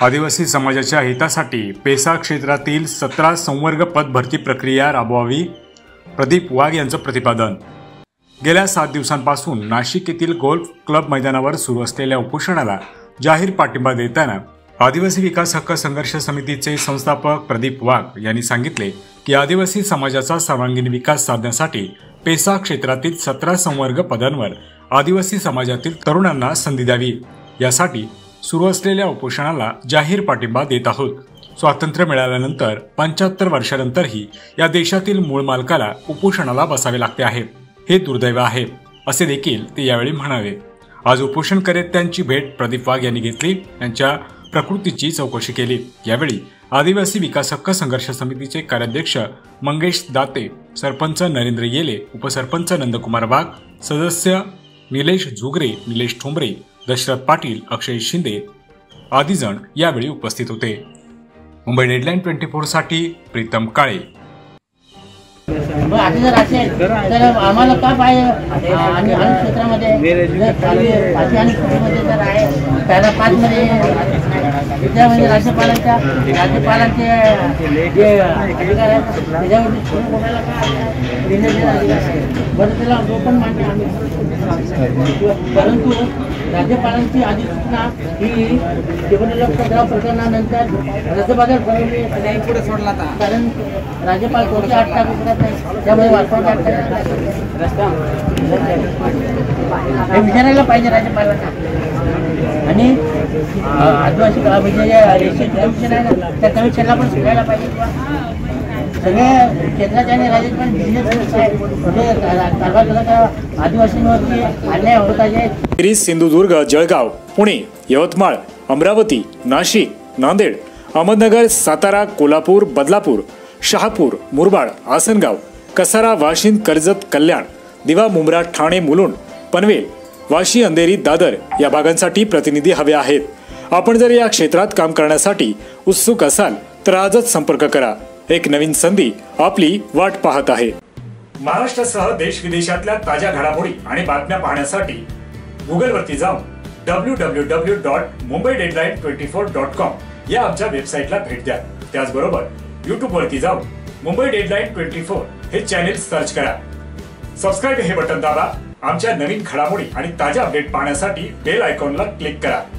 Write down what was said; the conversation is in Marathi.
आदिवासी समाजाच्या हितासाठी पेसा क्षेत्रातील 17 संवर्ग पद भरती प्रक्रिया राबवावी, प्रदीप वाघ यांचं प्रतिपादन। गेल्या 7 दिवसांपासून नाशिक येथील गोल्फ क्लब मैदानावर सुरू असलेल्या उपोषणाला जाहीर पाठिंबा देताना आदिवासी विकास हक्क संघर्ष समितीचे संस्थापक प्रदीप वाघ यांनी सांगितले की आदिवासी समाजाचा सर्वांगीण विकास साधण्यासाठी पेसा क्षेत्रातील 17 संवर्ग पदांवर आदिवासी समाजातील तरुणांना संधी द्यावी, यासाठी सुरू असलेल्या उपोषणाला जाहीर पाठिंबा देत आहोत। स्वातंत्र्य मिळाल्यानंतर 75 वर्षांनंतरही या देशातील मूळ मालकाला उपोषणाला बसावे लागते आहे, हे दुर्दैव आहे, असे देखील ते यावेळी म्हणाले। आज उपोषणकर्त्यांची भेट प्रदीप वाघ यांनी घेतली, त्यांच्या प्रकृतीची चौकशी केली। यावेळी आदिवासी विकास हक्क संघर्ष समितीचे कार्याध्यक्ष मंगेश दाते, सरपंच नरेंद्र येले, उपसरपंच नंदकुमार वाघ, सदस्य निलेश झुगरे, निलेश ठोंबरे, दशरथ पाटील, अक्षय शिंदे आदी जण यावेळी उपस्थित होते। मुंबई डेडलाईन 24 साठी प्रीतम काळे। आधी जर असेल तर आम्हाला का पाहिजे आणि क्षेत्रामध्ये जर आहे त्याला 5 मध्ये त्यामध्ये राज्यपालांचे जे अधिकार आहेत त्याच्यावर बरं त्याला ओपन मान्य आम्ही, परंतु राज्यपालांची अधिसूचना ही निवडणूक प्रकरणानंतर रद्दबातल पुढे सोडला, कारण राज्यपाल कोणते 8 टाकू शकत नाही, त्यामुळे वास्तवात हे विचारायला पाहिजे राज्यपालांना। आणि आदिवासी रेशन कमिशन आहे ना, त्या कमिशनला पण सुधारायला पाहिजे किंवा सगळ्या क्षेत्राच्या आणि राज्यात बिझनेस कारभार केला आदिवासींवरती अन्याय होत आहे। सिंधुदुर्ग, जळगाव, पुणे, यवतमाळ, अमरावती, नाशिक, नांदेड, अहमदनगर, सातारा, कोल्हापूर, बदलापूर, शहापूर, मुरबाड, आसनगाव, कसारा, वाशिंद, कर्जत, कल्याण, दिवा, मुंब्रा, ठाणे, मुलुंड, पनवेल, वाशी, अंधेरी, दादर या भागांसाठी प्रतिनिधी हवे आहेत। आपण जर या क्षेत्रात काम करण्यासाठी उत्सुक असाल तर आजच संपर्क करा। एक नवीन संधी आपली वाट पाहत आहे। महाराष्ट्रासह देश विदेशातल्या ताज्या घडामोडी आणि बातम्या पाहण्यासाठी गुगलवरती जाऊन www.mumbaideadline24.com या आमच्या वेबसाईटला भेट द्या। त्याचबरोबर यूट्यूबवरती जाऊन मुंबई डेडलाईन 24 हे चॅनेल सर्च करा। सबस्क्राइब हे बटन दाबा। आमच्या नवीन घडामोडी आणि ताज्या अपडेट पाहण्यासाठी बेल आयकॉनला क्लिक करा।